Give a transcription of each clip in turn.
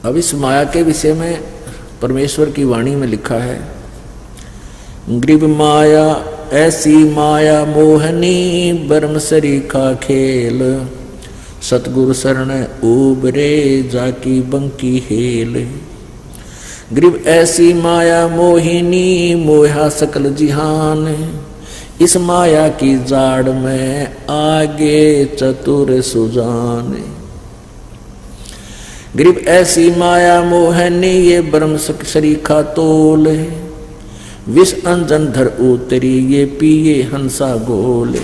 अब इस माया के विषय में परमेश्वर की वाणी में लिखा है, ग्रीव माया ऐसी माया मोहनी ब्रह्म सरीखा खेल, सतगुरु शरण उबरे जाकी बंकी हेल। ग्रीव ऐसी माया मोहिनी मोहा सकल जिहान, इस माया की जाड़ में आगे चतुर सुजान। ग्रीव ऐसी माया मोहनी ये ब्रह्म सरीखा तोल, विष अंजन धर उतरी ये पिए हंसा गोल।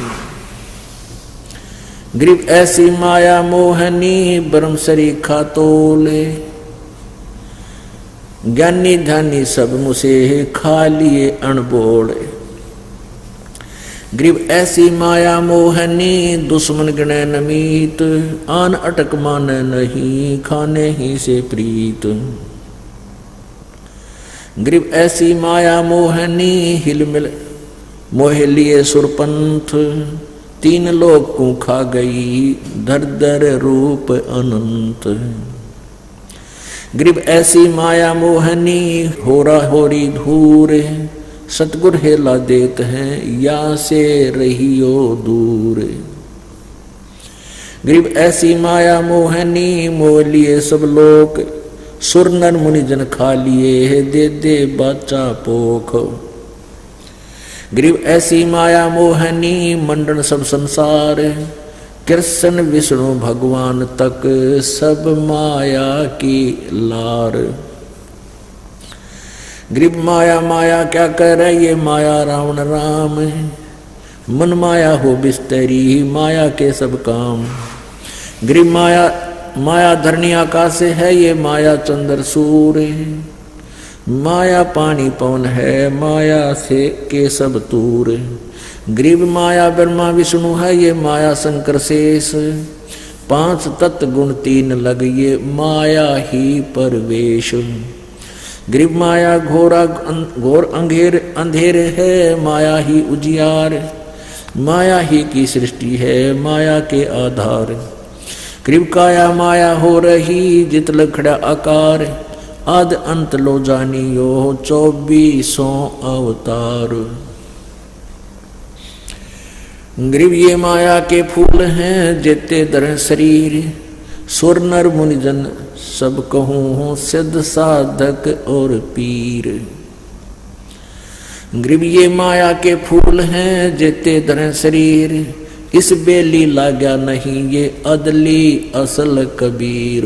ग्रीव ऐसी माया मोहनी ब्रह्म सरीखा तोल, ज्ञानी ध्यानी सब मुसे खा लिए अणबोल। ग्रीव ऐसी माया मोहनी दुश्मन गणे नमीत, आन अटक माने नहीं खाने ही से प्रीत। ग्रीव ऐसी माया मोहनी हिल मिल मोह लिए सुरपंथ, तीन लोक को खा गई धर धर रूप अनंत। ग्रीव ऐसी माया मोहनी होरा होरी धूर, सतगुर हेला देत हैं या से रहियो दूर। ग्रीव ऐसी माया मोहनी मोह लिए सब लोक, सुर नर मुनि जन खा लिए दे दे बाचा पोख। ग्रीव ऐसी माया मोहनी मंडन सब संसार, कृष्ण विष्णु भगवान तक सब माया की लार। ग्रीव माया माया क्या करे ये माया रावण राम, मन माया हो बिस्तरी माया के सब काम। ग्रीव माया माया धरनी आकाश है ये माया चंद्र सूर्य, माया पानी पवन है माया से के सब तूर। ग्रीव माया ब्रह्मा विष्णु है ये माया शंकर शेष, पांच तत्व गुण तीन लग ये माया ही परवेश। ग्रीव माया घोर अंधेर है माया ही उजियार, माया ही की सृष्टि है माया के आधार। ग्रीव काया माया हो रही जित लखड़ा आकार, आद अंत लो जानियो 24 अवतार। ग्रीव ये माया के फूल हैं जेते दर शरीर, सुर नर मुनिजन सब कहूँ सिद्ध साधक और पीर। ग्रीव ये माया के फूल हैं जेते दर शरीर, इस बेली लाग्या नहीं ये अदली असल कबीर।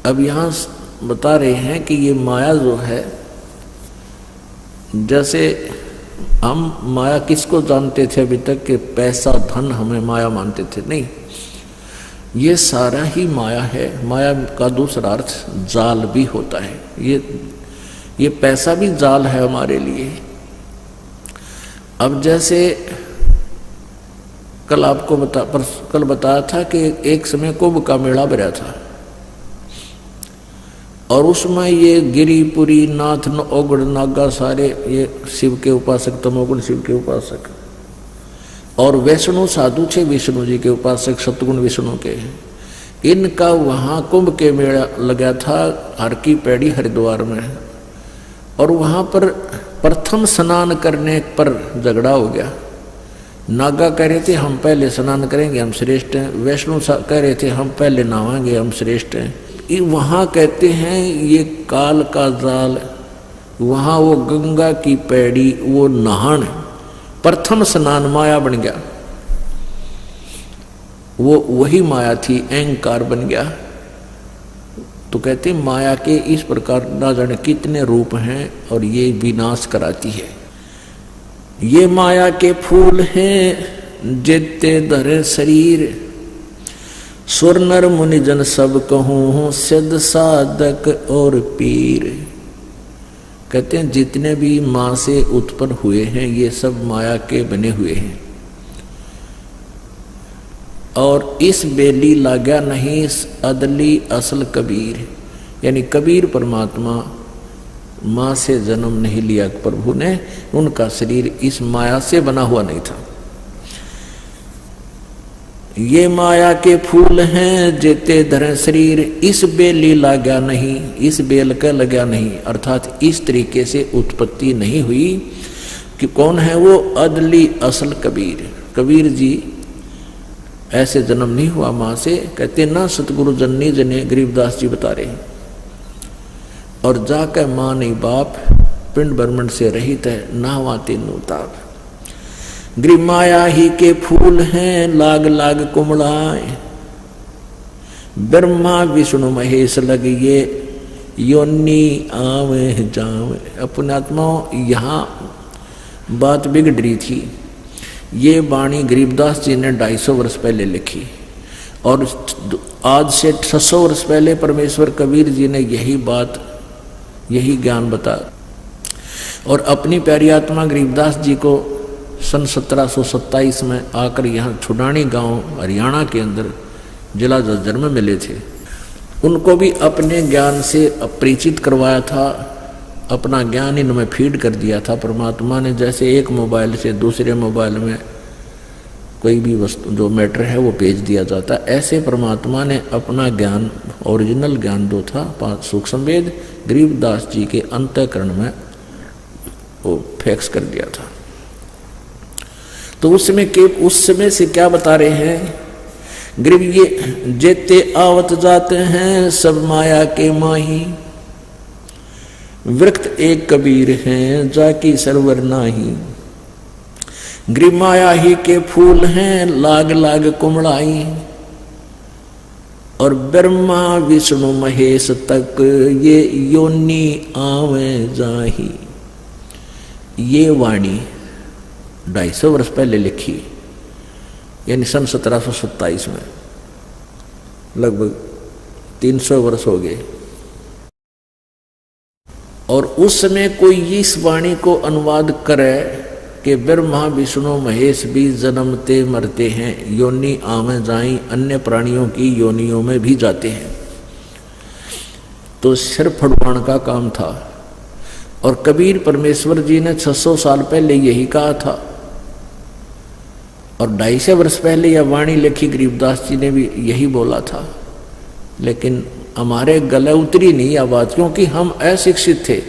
अब यहाँ बता रहे हैं कि ये माया जो है, जैसे हम माया किसको जानते थे अभी तक कि पैसा धन हमें माया मानते थे, नहीं, ये सारा ही माया है। माया का दूसरा अर्थ जाल भी होता है। ये पैसा भी जाल है हमारे लिए। अब जैसे कल आपको कल बताया था कि एक समय कुंभ का मेला भरा था और उसमें ये गिरिपुरी नाथ ओगड़ नागा सारे ये शिव के उपासक, तमोगुण शिव के उपासक, और वैष्णो साधु थे विष्णु जी के उपासक सतगुण विष्णु के। इनका वहाँ कुंभ के मेला लगा था हर की पैड़ी हरिद्वार में, और वहाँ पर प्रथम स्नान करने पर झगड़ा हो गया। नागा कह रहे थे हम पहले स्नान करेंगे हम श्रेष्ठ हैं, वैष्णो कह रहे थे हम पहले नहाएंगे हम श्रेष्ठ हैं। वहाँ कहते हैं ये काल का जाल, वहाँ वो गंगा की पैड़ी वो नहान प्रथम स्नान माया बन गया, वो वही माया थी, अहंकार बन गया। तो कहते माया के इस प्रकार ना जाने कितने रूप हैं और ये विनाश कराती है। ये माया के फूल हैं जेते धरे शरीर, सुर नर मुनि जन सब कहूँ सिद्ध साधक और पीर। कहते हैं जितने भी माँ से उत्पन्न हुए हैं ये सब माया के बने हुए हैं, और इस बेली लाग्या नहीं अदली असल कबीर, यानी कबीर परमात्मा माँ से जन्म नहीं लिया प्रभु ने, उनका शरीर इस माया से बना हुआ नहीं था। ये माया के फूल हैं जेते धरे शरीर, इस बेली लाग्या नहीं, इस बेल का लगा नहीं, अर्थात इस तरीके से उत्पत्ति नहीं हुई कि कौन है वो अदली असल कबीर। कबीर जी ऐसे जन्म नहीं हुआ मां से, कहते ना सतगुरु जननी जने, गरीबदास जी बता रहे। और जाकर मां नहीं बाप, पिंड ब्रह्मंड से रहित है, नहवा तीनों ताप। गृह माया ही के फूल हैं लाग लाग कुमड़ाए, ब्रह्मा विष्णु महेश लग ये योनि आवे जावे। अपने आत्माओं यहाँ बात बिगड़ रही थी। ये वाणी गरीबदास जी ने 250 वर्ष पहले लिखी और आज से 600 वर्ष पहले परमेश्वर कबीर जी ने यही बात, यही ज्ञान बताया। और अपनी प्यारी आत्मा गरीबदास जी को सन 1727 में आकर यहाँ छुडानी गांव हरियाणा के अंदर जिला झज्जर में मिले थे। उनको भी अपने ज्ञान से अपरिचित करवाया था, अपना ज्ञान इनमें फीड कर दिया था परमात्मा ने। जैसे एक मोबाइल से दूसरे मोबाइल में कोई भी वस्तु जो मैटर है वो भेज दिया जाता, ऐसे परमात्मा ने अपना ज्ञान, ओरिजिनल ज्ञान जो था 5 सूक्ष्म वेद, गरीबदास जी के अंतःकरण में वो फैक्स कर दिया था। तो उस समय से क्या बता रहे हैं? गरीब ये जेते आवत जाते हैं सब माया के माही, वृक्त एक कबीर हैं जाकी सरवर नाही। गृह माया ही के फूल हैं लाग लाग कुमड़ाई, और ब्रह्मा विष्णु महेश तक ये योनि आवे जाही। ये वाणी 250 वर्ष पहले लिखी, यानी सन 1727 में, लगभग 300 वर्ष हो गए। और उस समय कोई इस वाणी को अनुवाद करे कि ब्रह्मा विष्णु महेश भी जन्मते मरते हैं, योनि आवे जाई, अन्य प्राणियों की योनियों में भी जाते हैं, तो सिर फड़वाण का काम था। और कबीर परमेश्वर जी ने 600 साल पहले यही कहा था, और 250 वर्ष पहले यह वाणी लिखी गरीबदास जी ने भी यही बोला था। लेकिन हमारे गले उतरी नहीं यह बात, क्योंकि हम अशिक्षित थे,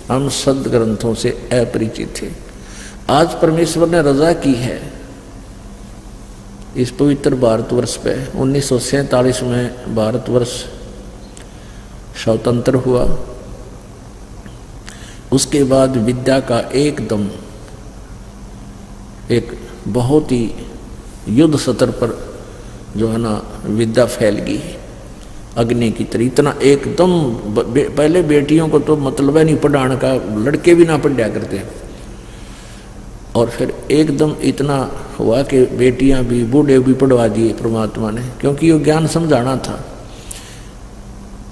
हम सदग्रंथों से अपरिचित थे। आज परमेश्वर ने रजा की है इस पवित्र भारतवर्ष पे। 1947 में भारतवर्ष स्वतंत्र हुआ। उसके बाद विद्या का एकदम एक बहुत ही युद्ध स्तर पर जो है ना विद्या फैल गई अग्नि की तरह। इतना एकदम पहले बेटियों को तो मतलब है नहीं पढ़ाने का, लड़के भी ना पढ़ा करते, और फिर एकदम इतना हुआ कि बेटियां भी बूढ़े भी पढ़वा दिए परमात्मा ने, क्योंकि ये ज्ञान समझाना था।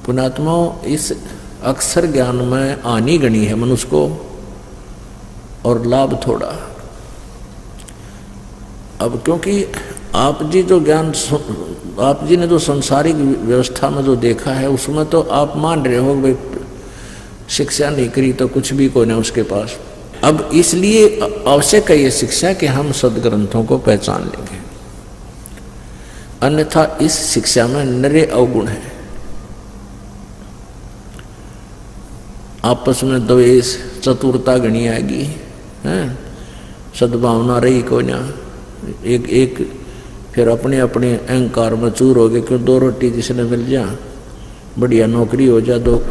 पुणात्माओं इस अक्सर ज्ञान में आनी गणी है मनुष्य को, और लाभ थोड़ा। अब क्योंकि आप जी जो ज्ञान, आप जी ने जो संसारिक व्यवस्था में जो देखा है उसमें तो आप मान रहे हो भाई शिक्षा नहीं करी तो कुछ भी कोई नहीं उसके पास। अब इसलिए आवश्यक है ये शिक्षा कि हम सदग्रंथों को पहचान लेंगे, अन्यथा इस शिक्षा में नरे अवगुण है। आपस में द्वेष चतुरता गणी आएगी, हैं, सद्भावना रही को ना, एक फिर अपने अपने अहंकार में चूर हो गए। क्यों 2 रोटी जिसने मिल जा, बढ़िया नौकरी हो जा, दो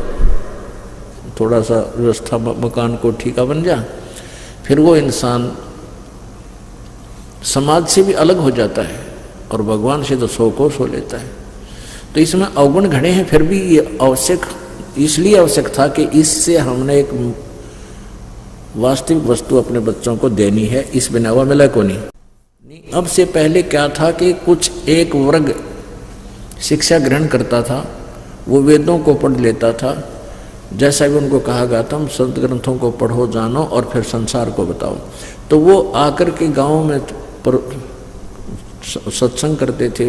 थोड़ा सा व्यवस्था मकान को ठीका बन जा, फिर वो इंसान समाज से भी अलग हो जाता है और भगवान से तो 100 कोस हो लेता है। तो इसमें अवगुण घड़े हैं, फिर भी ये आवश्यक, इसलिए आवश्यक था कि इससे हमने एक वास्तविक वस्तु अपने बच्चों को देनी है। इस बिना हुआ मिला को नहीं। अब से पहले क्या था कि कुछ एक वर्ग शिक्षा ग्रहण करता था, वो वेदों को पढ़ लेता था, जैसा भी उनको कहा गया था हम संत ग्रंथों को पढ़ो जानो और फिर संसार को बताओ। तो वो आकर के गाँव में सत्संग करते थे,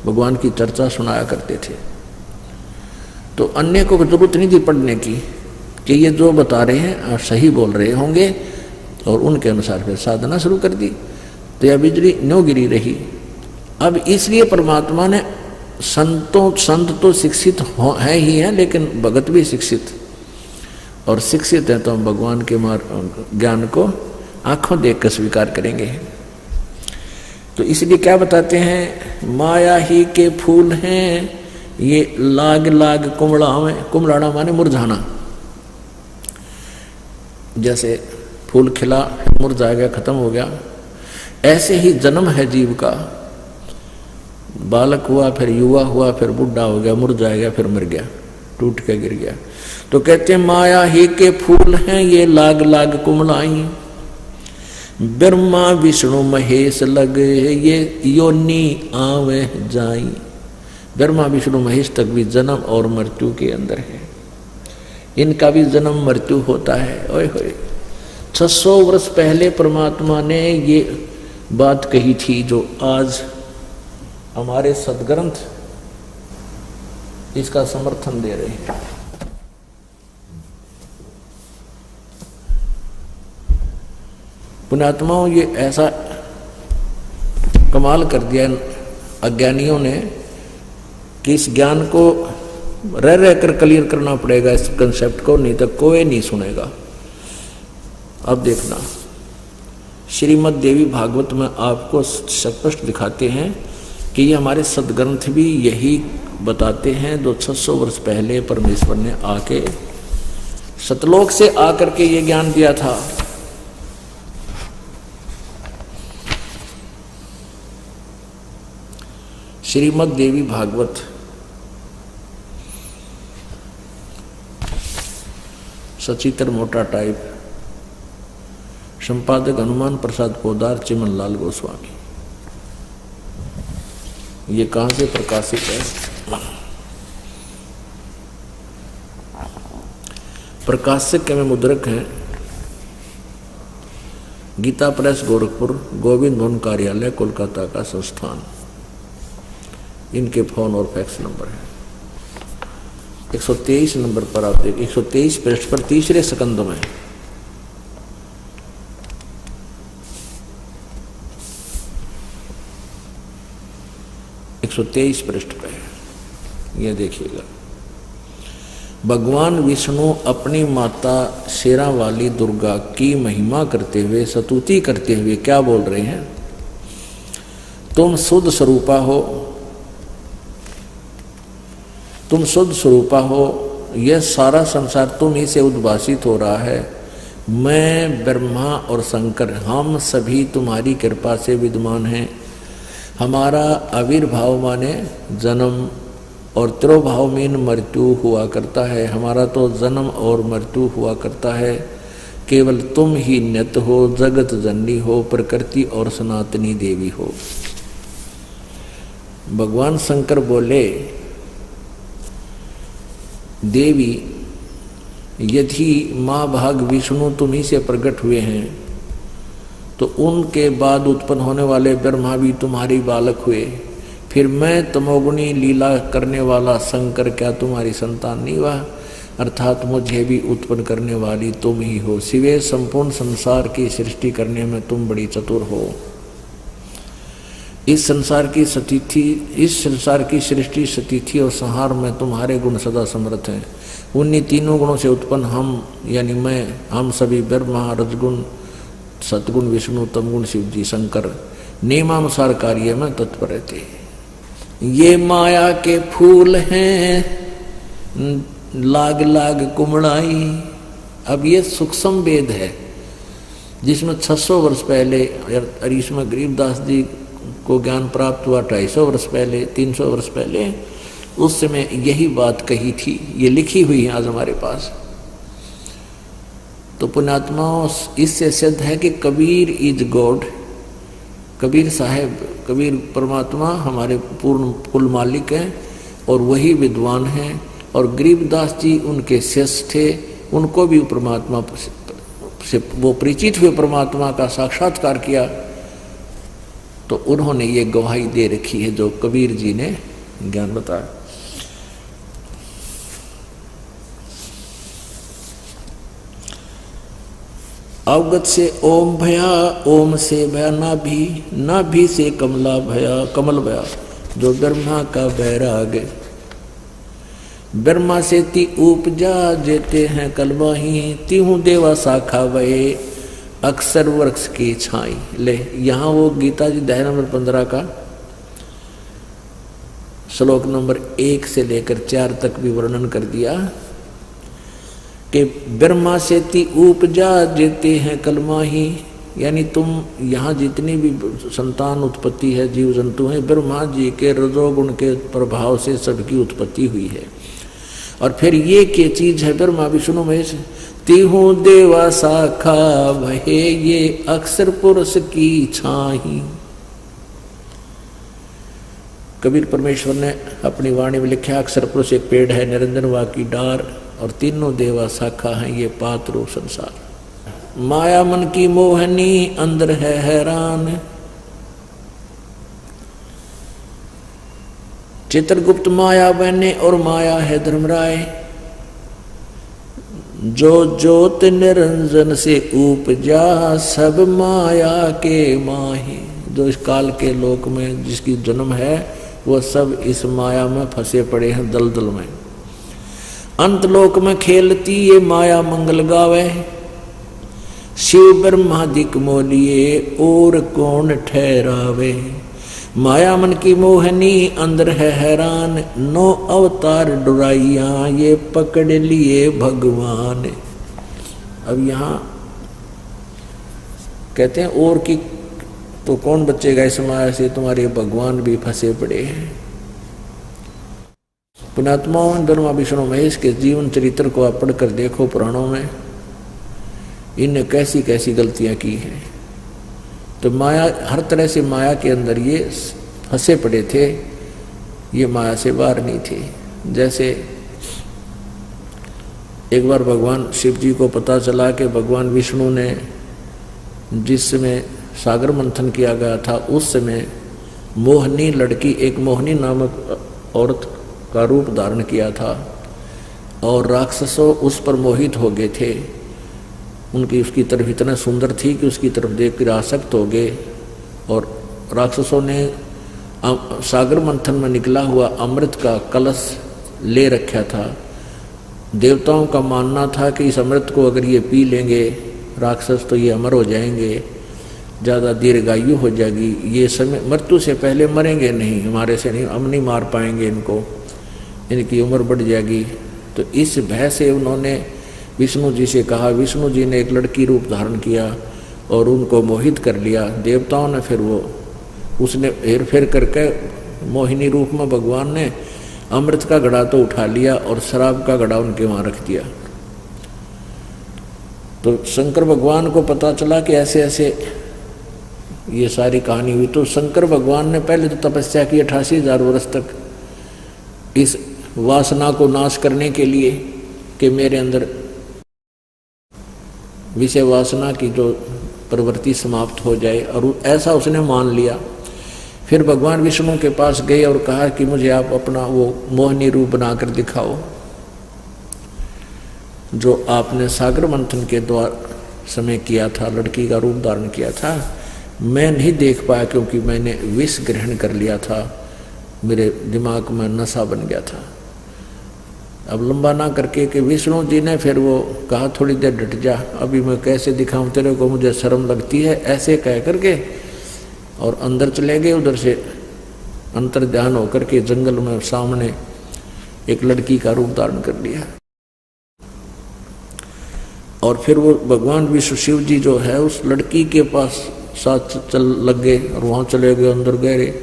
भगवान की चर्चा सुनाया करते थे। तो अन्य को जरूरत नहीं थी पढ़ने की कि ये जो बता रहे हैं सही बोल रहे होंगे, और उनके अनुसार फिर साधना शुरू कर दी। तो यह बिजली न्यों गिरी रही। अब इसलिए परमात्मा ने संत तो शिक्षित है ही है, लेकिन भगत भी शिक्षित, और शिक्षित है तो हम भगवान के ज्ञान को आंखों देख कर स्वीकार करेंगे। तो इसलिए क्या बताते हैं, माया ही के फूल हैं ये लाग लाग कुमड़ाना माने मुरझाना। जैसे फूल खिला मुरझा गया, खत्म हो गया, ऐसे ही जन्म है जीव का। बालक हुआ, फिर युवा हुआ, फिर बुढ़ा हो गया, मुरझा गया, फिर मर गया, टूट के गिर गया। तो कहते हैं माया ही के फूल हैं ये लाग लाग कुमलाई, ब्रह्मा विष्णु महेश लगे ये योनि आवे जाई। ब्रह्मा विष्णु महेश तक भी जन्म और मृत्यु के अंदर है, इनका भी जन्म मृत्यु होता है। ओए होए, 600 वर्ष पहले परमात्मा ने ये बात कही थी, जो आज हमारे सदग्रंथ इसका समर्थन दे रहे हैं। पुण्यात्माओं, ये ऐसा कमाल कर दिया अज्ञानियों ने कि इस ज्ञान को रह रह कर क्लियर करना पड़ेगा, इस कंसेप्ट को, नहीं तो कोई नहीं सुनेगा। अब देखना, श्रीमद् देवी भागवत में आपको स्पष्ट दिखाते हैं कि ये हमारे सदग्रंथ भी यही बताते हैं, जो 600 वर्ष पहले परमेश्वर ने आके सतलोक से आकर के ये ज्ञान दिया था। श्रीमद् देवी भागवत सचित्र मोटा टाइप, संपादक हनुमान प्रसाद पोदार, चिमनलाल गोस्वामी। ये कहां से प्रकाशित है? प्रकाशक में मुद्रक हैं गीता प्रेस गोरखपुर, गोविंद भवन कार्यालय कोलकाता का संस्थान। इनके फोन और फैक्स नंबर है। 123 नंबर पर आप देखिए, 123 पृष्ठ पर तीसरे स्कंद में 123 पृष्ठ पे ये देखिएगा। भगवान विष्णु अपनी माता शेरा वाली दुर्गा की महिमा करते हुए, स्तुति करते हुए क्या बोल रहे हैं? तुम शुद्ध स्वरूपा हो, तुम शुद्ध स्वरूपा हो, यह सारा संसार तुम ही से उद्भासित हो रहा है। मैं, ब्रह्मा और शंकर, हम सभी तुम्हारी कृपा से विद्यमान हैं। हमारा आविर्भाव माने जन्म और तिरोभाव में मृत्यु हुआ करता है। हमारा तो जन्म और मृत्यु हुआ करता है। केवल तुम ही नित्य हो, जगत जननी हो, प्रकृति और सनातनी देवी हो। भगवान शंकर बोले, देवी, यदि माँ भाग विष्णु तुम ही से प्रकट हुए हैं, तो उनके बाद उत्पन्न होने वाले ब्रह्मा भी तुम्हारी बालक हुए। फिर मैं तमोगुणी लीला करने वाला शंकर क्या तुम्हारी संतान नहीं हुआ? अर्थात मुझे भी उत्पन्न करने वाली तुम ही हो। सिवे संपूर्ण संसार की सृष्टि करने में तुम बड़ी चतुर हो। इस संसार की सृष्टि, स्थिति और संहार में तुम्हारे गुण सदा समर्थ हैं। उन्हीं तीनों गुणों से उत्पन्न हम, यानी मैं, हम सभी ब्रह्मा, रजगुण, सतगुण विष्णु, तमगुण शिव जी, शंकर नियमानुसार कार्य में तत्पर रहते हैं। ये माया के फूल हैं लाग लाग कुमड़ाई। अब ये सूक्ष्म वेद है जिसमें 600 वर्ष पहले, और इसमें गरीबदास जी को ज्ञान प्राप्त हुआ 250 वर्ष पहले, 300 वर्ष पहले। उस समय यही बात कही थी, ये लिखी हुई है आज हमारे पास। तो पुण्यात्माओं, इससे सिद्ध है कि कबीर इज गॉड। कबीर साहेब, कबीर परमात्मा हमारे पूर्ण कुल मालिक हैं और वही विद्वान हैं। और गरीबदास जी उनके शिष्य थे, उनको भी परमात्मा से वो परिचित हुए, परमात्मा का साक्षात्कार किया। तो उन्होंने ये गवाही दे रखी है जो कबीर जी ने ज्ञान बताया। अवगत से ओम भया, ओम से भया नाभि, नाभि से कमला भया, कमल भया जो ब्रह्मा का बैराग। ब्रह्मा से ती उपजा जेते हैं कलवाही, तीहू देवा शाखा वहे अक्सर वृक्ष की छाई। ले यहाँ वो गीता जी अध्याय नंबर 15 का श्लोक नंबर 1 से लेकर 4 तक भी वर्णन कर दिया कि ब्रह्मा से ती उपजा जेते हैं कलमाही, यानी तुम यहाँ जितनी भी संतान उत्पत्ति है, जीव जंतु हैं, ब्रह्मा जी के रजोगुण के प्रभाव से सबकी उत्पत्ति हुई है। और फिर ये क्या चीज है ब्रह्मा विष्णु महेश, तीहू देवा शाखा वहे ये अक्षर पुरुष की छाही। कबीर परमेश्वर ने अपनी वाणी में लिखा, अक्षर पुरुष एक पेड़ है, निरंजन वा की डार, और तीनों देवा शाखा हैं ये पात रूप संसार। माया मन की मोहनी अंदर है हैरान, चित्रगुप्त माया बहने और माया है धर्मराय। जो ज्योत निरंजन से उपजा सब माया के माही। जो इस काल के लोक में जिसकी जन्म है वो सब इस माया में फंसे पड़े हैं दलदल में। अंत लोक में खेलती ये माया मंगल गावे, शिव ब्रह्मादिक मोलिए और कौन ठहरावे। माया मन की मोहनी अंदर है हैरान, 9 अवतार डुराइया ये पकड़ लिए भगवान। अब यहाँ कहते हैं और की तो कौन बचेगा इस माया से, तुम्हारे भगवान भी फंसे पड़े हैं। पुण्यात्माओं, ब्रह्मा विष्णु महेश के जीवन चरित्र को आप पढ़कर देखो पुराणों में, इनने कैसी कैसी गलतियां की हैं। तो माया, हर तरह से माया के अंदर ये फंसे पड़े थे, ये माया से बाहर नहीं थे। जैसे एक बार भगवान शिव जी को पता चला कि भगवान विष्णु ने जिस समय सागर मंथन किया गया था उस समय मोहनी लड़की, एक मोहनी नामक औरत का रूप धारण किया था और राक्षसों उस पर मोहित हो गए थे। उनकी उसकी तरफ इतना सुंदर थी कि उसकी तरफ देखकर आसक्त हो गए और राक्षसों ने सागर मंथन में निकला हुआ अमृत का कलश ले रखा था। देवताओं का मानना था कि इस अमृत को अगर ये पी लेंगे राक्षस तो ये अमर हो जाएंगे, ज़्यादा दीर्घायु हो जाएगी, ये समय मृत्यु से पहले मरेंगे नहीं, हमारे से नहीं, हम नहीं मार पाएंगे इनको, इनकी उम्र बढ़ जाएगी। तो इस भय से उन्होंने विष्णु जी से कहा। विष्णु जी ने एक लड़की रूप धारण किया और उनको मोहित कर लिया। देवताओं ने फिर वो उसने हेर फेर करके मोहिनी रूप में भगवान ने अमृत का घड़ा तो उठा लिया और शराब का घड़ा उनके वहाँ रख दिया। तो शंकर भगवान को पता चला कि ऐसे ऐसे ये सारी कहानी हुई। तो शंकर भगवान ने पहले तो तपस्या की 88,000 वर्ष तक इस वासना को नाश करने के लिए कि मेरे अंदर विषय वासना की जो प्रवृत्ति समाप्त हो जाए, और ऐसा उसने मान लिया। फिर भगवान विष्णु के पास गए और कहा कि मुझे आप अपना वो मोहिनी रूप बनाकर दिखाओ जो आपने सागर मंथन के द्वार समय किया था, लड़की का रूप धारण किया था। मैं नहीं देख पाया क्योंकि मैंने विष ग्रहण कर लिया था, मेरे दिमाग में नशा बन गया था। अब लंबा ना करके कि विष्णु जी ने फिर वो कहा थोड़ी देर डट जा, अभी मैं कैसे दिखाऊं तेरे को, मुझे शर्म लगती है, ऐसे कह करके और अंदर चले गए। उधर से अंतर ध्यान होकर के जंगल में सामने एक लड़की का रूप धारण कर लिया। और फिर वो भगवान विष्णु शिव जी जो है उस लड़की के पास साथ चल लग गए और वहाँ चले गए, अंदर गहरे,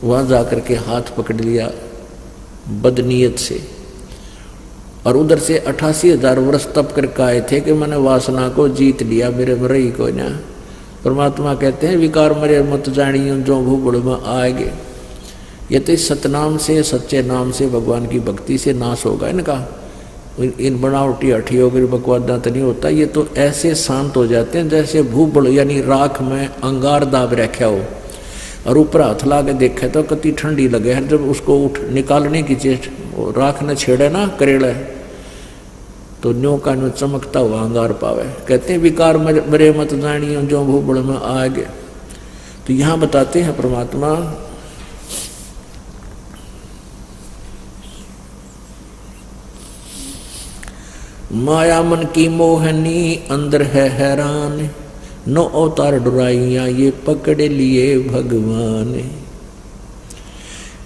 वहाँ जा कर के हाथ पकड़ लिया बदनीयत से। और उधर से 88,000 वर्ष तप करके आए थे कि मैंने वासना को जीत लिया, मेरे में रही को ना। परमात्मा कहते हैं विकार मरे मत जानियो जो भूगुड़ में आएंगे। ये तो इस सतनाम से, सच्चे नाम से, भगवान की भक्ति से नाश होगा इनका। इन बनावटी हठियों की बकवादा तो नहीं होता। ये तो ऐसे शांत हो जाते हैं जैसे भूबड़ यानी राख में अंगार दाब रखा हो और ऊपर हाथ ला के देखे तो कति ठंडी लगे है। जब उसको उठ निकालने की चेष्टा राख ने छेड़े ना करेड़ा, तो न्यो का न्यो चमकता हुआ अंगार पावे। कहते हैं विकार मरे मत जानियो जो भूबड़ में आ गए। तो यहां बताते हैं परमात्मा माया मन की मोहनी अंदर है हैरान, नो अवतार डुराइया ये पकड़ लिए भगवान।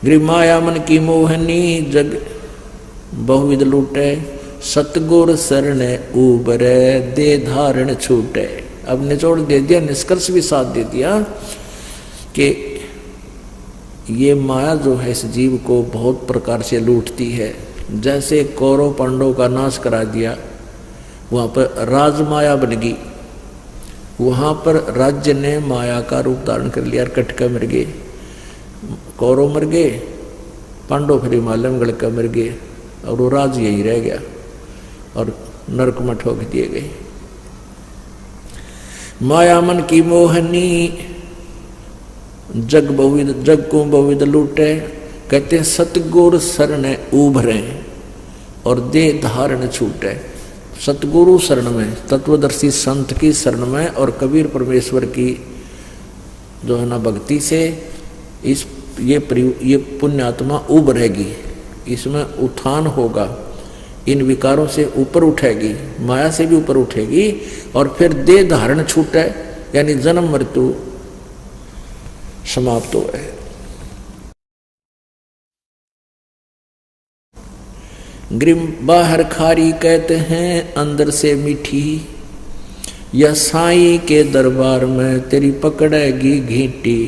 गृह माया मन की मोहनी जग बहुविध लूटे, सतगुर शरण उबरे दे धारण छूटे। अब निचोड़ दे दिया, निष्कर्ष भी साथ दे दिया कि ये माया जो है इस जीव को बहुत प्रकार से लूटती है। जैसे कौरव पांडव का नाश करा दिया, वहाँ पर राजमाया बन गई, वहाँ पर राज्य ने माया का रूप धारण कर लिया। कटका मर गए, कौरव मर गए, पांडव फिर हिमालय में गड़का मर गए, और वो राज यही रह गया और नरक में ठोक दिए गए। माया मन की मोहनी जग को बहुविध लूटे। कहते हैं सतगुरु शरण उभरे और दे धारण छूटे। सतगुरु शरण में, तत्वदर्शी संत की शरण में और कबीर परमेश्वर की जो है ना भक्ति से ये पुण्यात्मा उभरेगी, इसमें उत्थान होगा, इन विकारों से ऊपर उठेगी, माया से भी ऊपर उठेगी और फिर दे धारण छूटे, यानी जन्म मृत्यु समाप्त हो है। ग्रीम बाहर खारी कहते हैं अंदर से मीठी, या साईं के दरबार में तेरी पकड़ेगी घींटी।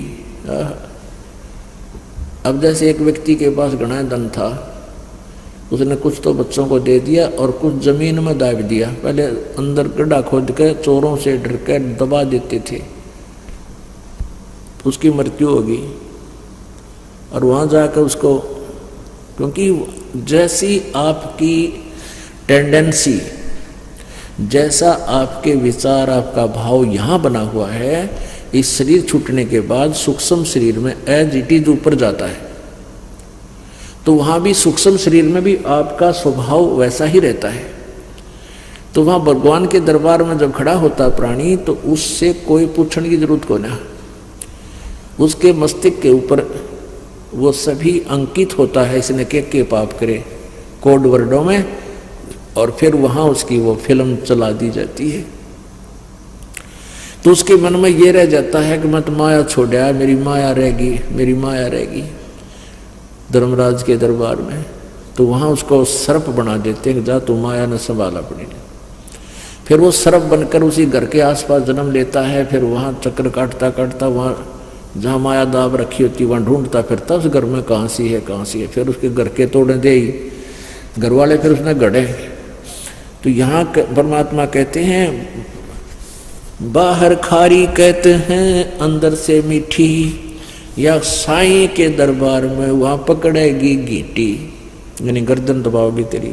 अब जैसे एक व्यक्ति के पास घना धन था, उसने कुछ तो बच्चों को दे दिया और कुछ जमीन में दाब दिया। पहले अंदर गड्ढा खोद के चोरों से डर के दबा देते थे, उसकी मृत्यु होगी। और वहाँ जाकर उसको, क्योंकि जैसी आपकी टेंडेंसी, जैसा आपके विचार, आपका भाव यहाँ बना हुआ है, इस शरीर छूटने के बाद सूक्ष्म शरीर में एज इट इज ऊपर जाता है। तो वहाँ भी सूक्ष्म शरीर में भी आपका स्वभाव वैसा ही रहता है। तो वहाँ भगवान के दरबार में जब खड़ा होता प्राणी, तो उससे कोई पूछने की जरूरत को ना, उसके मस्तिष्क के ऊपर वो सभी अंकित होता है, इसने के पाप करे कोड वर्डों में, और फिर वहाँ उसकी वो फिल्म चला दी जाती है। तो उसके मन में ये रह जाता है कि मत माया छोड़ा, मेरी माया रहेगी, मेरी माया रहेगी। धर्मराज के दरबार में तो वहाँ उसको सर्प बना देते हैं, जा तू माया ने संभाला पड़ी। फिर वो सर्प बनकर उसी घर के आसपास जन्म लेता है। फिर वहाँ चक्कर काटता काटता वहाँ जहाँ माया दाब रखी होती वहाँ ढूंढता फिरता उस घर में कहाँ सी है, कहाँ सी है। फिर उसके घर के तोड़े दे ही घर वाले, फिर उसने गढ़े। तो यहाँ परमात्मा कहते हैं बाहर खारी कहते हैं अंदर से मीठी, या साईं के दरबार में वहाँ पकड़ेगी गीटी, यानी गर्दन दबाओगी तेरी।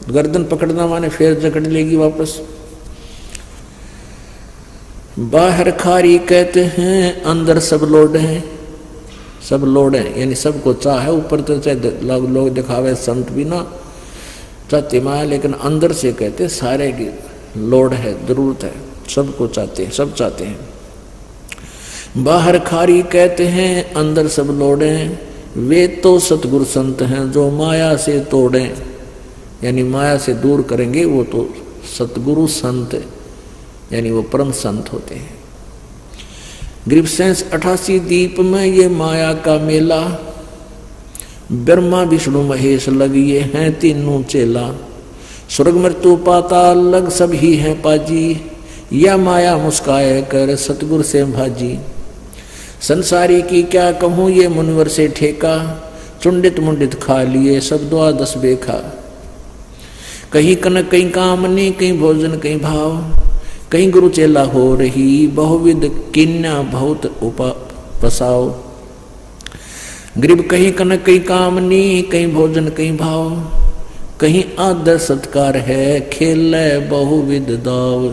गर्दन पकड़ना माने फिर जकड़ लेगी वापस। बाहर खारी कहते हैं अंदर सब लोड हैं, सब लोड हैं, यानी सबको चाह है। ऊपर तो चाहे लोग दिखावे संत भी ना चाहते माया, लेकिन अंदर से कहते सारे की लोड है, जरूरत है, सबको चाहते हैं, सब चाहते हैं। बाहर खारी कहते हैं अंदर सब लोडे, वे तो सतगुरु संत हैं जो माया से तोड़े, यानी माया से दूर करेंगे वो तो सतगुरु संत, यानी वो परम संत होते हैं। ग्रीपसेंस 88 दीप में ये माया का मेला, ब्रह्मा विष्णु महेश लगिए हैं तीनों चेला, स्वर्ग मृत्यु पाताल लग सभी हैं पाजी, या माया मुस्काए कर सतगुरु से भाजी। संसारी की क्या कहूँ ये मुनवर से ठेका, चुंडित मुंडित खा लिए सब द्वादश बेखा। कहीं कनक कहीं कामनी, कहीं भोजन कहीं भाव, कहीं गुरु चेला हो रही बहुविध किन्या बहुत उपसाओ। गरीब कहीं कनक कहीं कामनी, कहीं भोजन कहीं भाव, कहीं आदर सत्कार है खेल बहुविध दाव।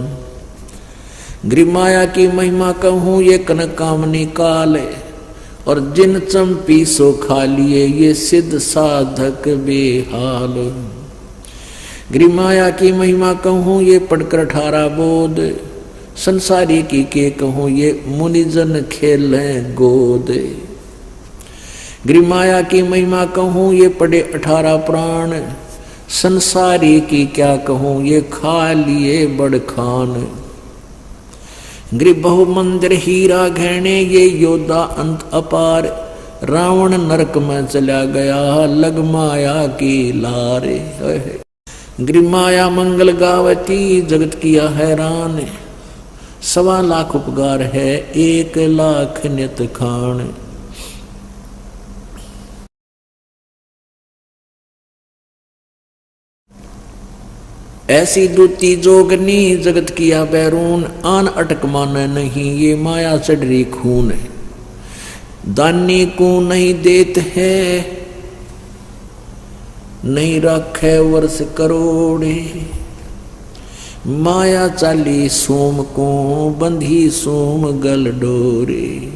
गरीब माया की महिमा कहूँ ये कनक कामनी काल, और जिन चंपी सो खा लिए ये सिद्ध साधक बेहाल। गिरि माया की महिमा कहूँ ये पढ़कर 18 बोध, संसारी की के कहूँ ये मुनिजन खेलें गोद। गिरि माया की महिमा कहूँ ये पढ़े 18 पुराण, संसारी की क्या कहूँ ये खा लिए बड़ खान। गिरि बहु मंदिर हीरा गहने ये योद्धा अंत अपार, रावण नरक में चला गया लग माया की लारे। गिरि माया मंगल गावती जगत किया हैरान, 1.25 लाख उपकार है 1 लाख नित खान। ऐसी दूती जोगनी जगत किया बैरून, आन अटक माने नहीं ये माया चढ़ी खून। दानी को नहीं देत है नहीं रखे वर्ष करोड़े, माया चाली सोम को बंधी सोम गल डोरे।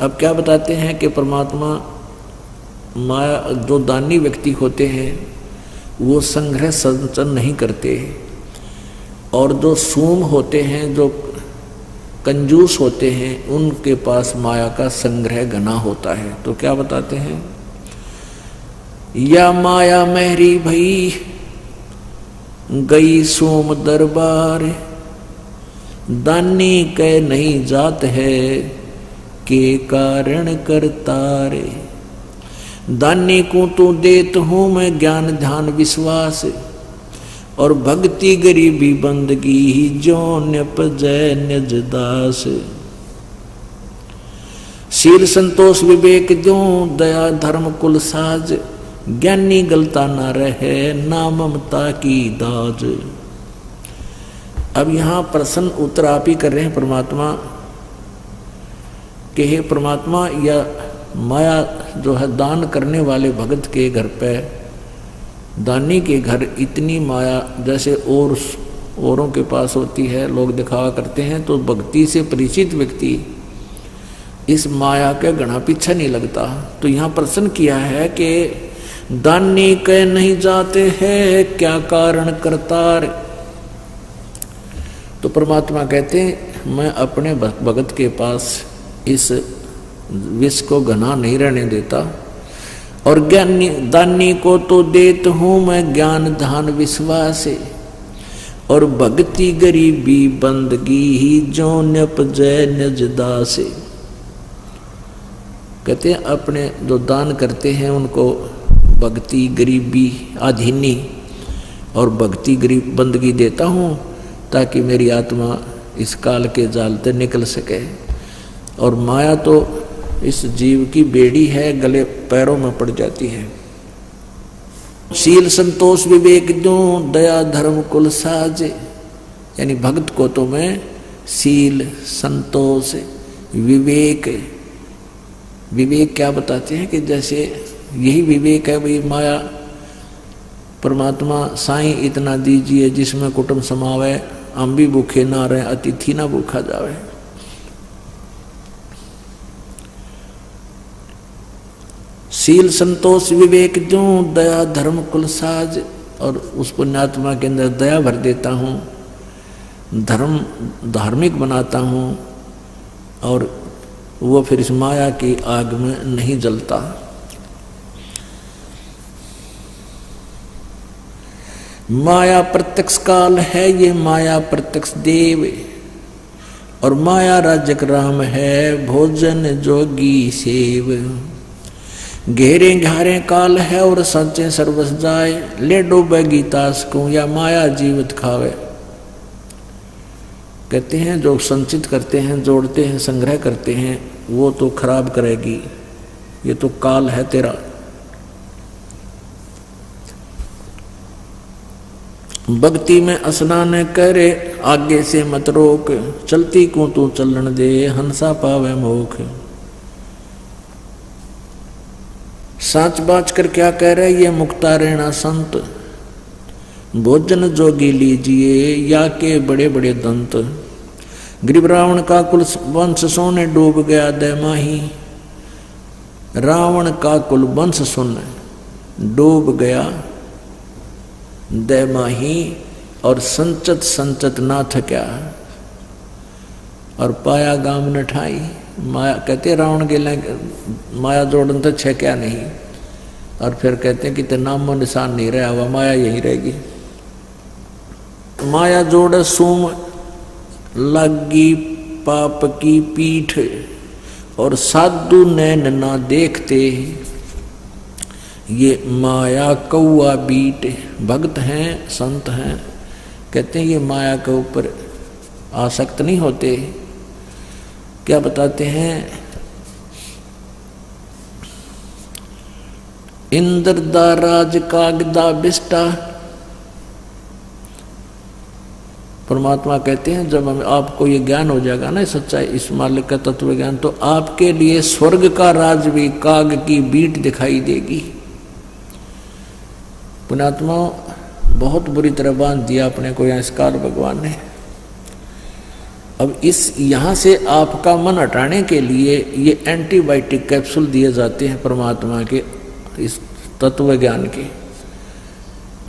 अब क्या बताते हैं कि परमात्मा माया जो दानी व्यक्ति होते हैं वो संग्रह संचन नहीं करते, और जो सूम होते हैं जो कंजूस होते हैं उनके पास माया का संग्रह घना होता है। तो क्या बताते हैं, या माया मेहरी भई गई सोम दरबार, दानी के नहीं जात है के कारण करतारे। दानी को तो देत हूँ मैं ज्ञान ध्यान विश्वास, और भक्ति गरीबी बंदगी जो न्यपजय निज दास। शील संतोष विवेक जो दया धर्म कुल साज, ज्ञानी गलता न रहे ना ममता की दाज। अब यहाँ प्रश्न उत्तर आप ही कर रहे हैं परमात्मा कि हे परमात्मा, या माया जो है दान करने वाले भगत के घर पे, दानी के घर इतनी माया जैसे औरों के पास होती है, लोग दिखावा करते हैं, तो भक्ति से परिचित व्यक्ति इस माया के गणा पीछे नहीं लगता। तो यहाँ प्रश्न किया है कि दानी के नहीं जाते हैं क्या कारण करतार। तो परमात्मा कहते हैं मैं अपने भगत के पास इस विष को घना नहीं रहने देता, और ज्ञानी दानी को तो देत हूँ मैं ज्ञान ध्यान विश्वास, और भक्ति गरीबी बंदगी ही जो न्यपजय निज दास। कहते हैं अपने जो दान करते हैं उनको भक्ति गरीबी अधीनी और भक्ति गरीब बंदगी देता हूँ ताकि मेरी आत्मा इस काल के जाल से निकल सके। और माया तो इस जीव की बेड़ी है, गले पैरों में पड़ जाती है। शील संतोष विवेक जो दया धर्म कुल साज, यानी भक्त को तो मैं शील संतोष विवेक, विवेक क्या बताते हैं कि जैसे यही विवेक है भाई, माया परमात्मा साईं इतना दीजिए जिसमें कुटुंब समावे, हम भी भूखे ना रहे अतिथि ना भूखा जावे। शील संतोष विवेक जो दया धर्म कुल साज, और उस पुण्यात्मा के अंदर दया भर देता हूँ, धर्म धार्मिक बनाता हूँ, और वो फिर इस माया की आग में नहीं जलता। माया प्रत्यक्ष काल है ये माया प्रत्यक्ष देव, और माया राजक राम है भोजन जोगी सेव। घेरे घारे काल है और सच्चे सर्वस जाए, ले डूबे गीतास को या माया जीवित खावे। कहते हैं जो संचित करते हैं, जोड़ते हैं, संग्रह करते हैं, वो तो खराब करेगी, ये तो काल है तेरा। भक्ति में स्नान करे आगे से मत रोक, चलती को तू चलन दे हंसा पावे मोख। साच बाच कर क्या कह रहे ये मुक्ता रहना संत, भोजन जोगी लीजिए या के बड़े बड़े दंत। गरीब रावण का कुल वंश सोने डूब गया दय माही, रावण का कुल वंश सुन डूब गया दैमाही, और संचत संचत ना थक्या, और पाया गाम न ठाई। माया कहते रावण के माया जोड़न तो छे क्या नहीं, और फिर कहते हैं कि ते नामो निशान नहीं रहा हुआ, माया यही रहेगी। माया जोड़ सूम लगी पाप की पीठ, और साधु नैन ना देखते, ये माया कौआ बीट। भक्त हैं, संत हैं, कहते हैं ये माया के ऊपर आसक्त नहीं होते। क्या बताते हैं? इंद्र दा राज कागदा बिस्टा। परमात्मा कहते हैं जब हम आपको ये ज्ञान हो जाएगा ना, सच्चाई इस मालिक का तत्व ज्ञान, तो आपके लिए स्वर्ग का राज भी काग की बीट दिखाई देगी। पुण्यात्मा बहुत बुरी तरह बांध दिया अपने को यहाँ इस काल भगवान ने। अब इस यहाँ से आपका मन हटाने के लिए ये एंटीबायोटिक कैप्सूल दिए जाते हैं परमात्मा के इस तत्व ज्ञान के,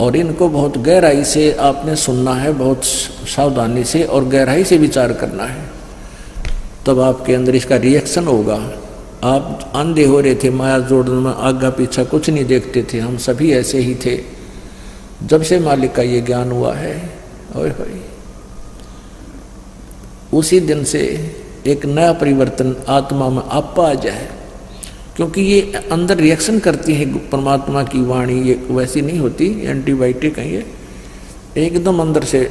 और इनको बहुत गहराई से आपने सुनना है, बहुत सावधानी से और गहराई से विचार करना है, तब आपके अंदर इसका रिएक्शन होगा। आप अंधे हो रहे थे माया जोड़ने में, आगे पीछा कुछ नहीं देखते थे, हम सभी ऐसे ही थे। जब से मालिक का ये ज्ञान हुआ है, ओए होए, उसी दिन से एक नया परिवर्तन आत्मा में आप आ जाए, क्योंकि ये अंदर रिएक्शन करती है परमात्मा की वाणी, ये वैसी नहीं होती एंटीबायोटिक है, ये एकदम अंदर से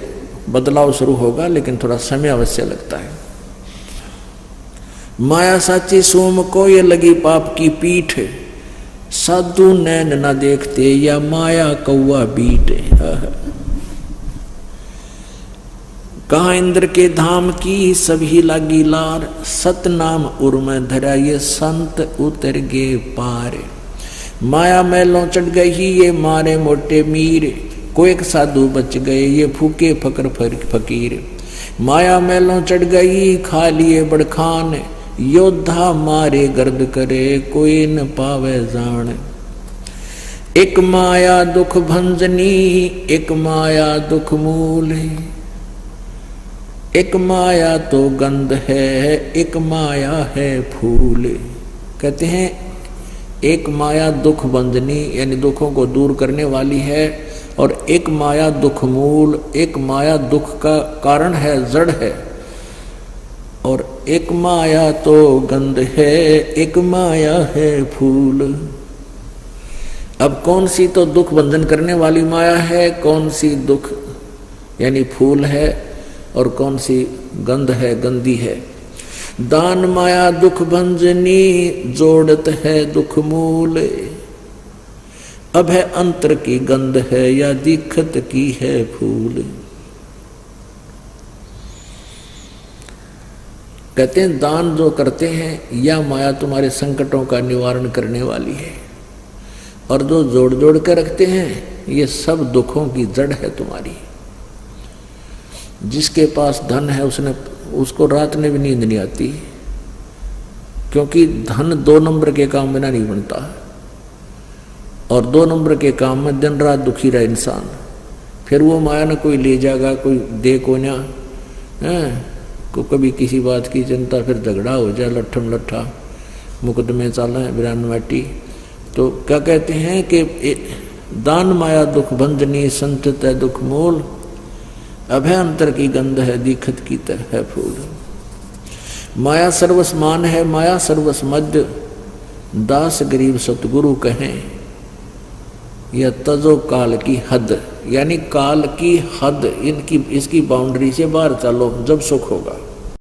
बदलाव शुरू होगा, लेकिन थोड़ा समय अवश्य लगता है। माया साची सोम को ये लगी पाप की पीठ, साधु नैन न देखते, या माया कौआ बीट। कहा इंद्र के धाम की सभी लागी लार, सतनाम उर्म धरा ये संत उतर गे पार। माया मैलों चढ़ गई ये मारे मोटे मीर, कोई एक साधु बच गए ये फूके फकर फकीर। माया मैलों चढ़ गई खा लिए बड़खान, योद्धा मारे गर्द करे कोई न पावे जान। एक माया दुख भंजनी, एक माया दुख मूल, एक माया तो गंध है, एक माया है फूल। कहते हैं एक माया दुख बंधनी, यानी दुखों को दूर करने वाली है, और एक माया दुख मूल, एक माया दुख का कारण है, जड़ है, और एक माया तो गंध है, एक माया है फूल। अब कौन सी तो दुख बंधन करने वाली माया है, कौन सी दुख यानी फूल है, और कौन सी गंध है, गंदी है। दान माया दुख भंजनी, जोड़त है दुख मूल। अब है अंतर की गंध है, या दिखत की है फूल। कहते हैं दान जो करते हैं, या माया तुम्हारे संकटों का निवारण करने वाली है, और जो जोड़ जोड़ के रखते हैं, ये सब दुखों की जड़ है तुम्हारी। जिसके पास धन है उसको रात में भी नींद नहीं आती, क्योंकि धन 2 नंबर के काम बिना नहीं बनता, और 2 नंबर के काम में दिन रात दुखी रहा इंसान। फिर वो माया न कोई ले जाएगा, कोई दे को ना को कभी किसी बात की चिंता, फिर झगड़ा हो जाए, लट्ठम लट्ठा मुकदमे चाला है बिरानवाटी। तो क्या कहते हैं कि दान माया दुख बंधनी, संतत है दुख मूल। अभय अंतर की गंध है, दिखत की तरह है फूल। माया सर्वस्मान है, माया सर्वस मध्य, दास गरीब सतगुरु कहें, यह तजो काल की हद, यानी काल की हद, इसकी बाउंड्री से बाहर चलो, जब सुख होगा।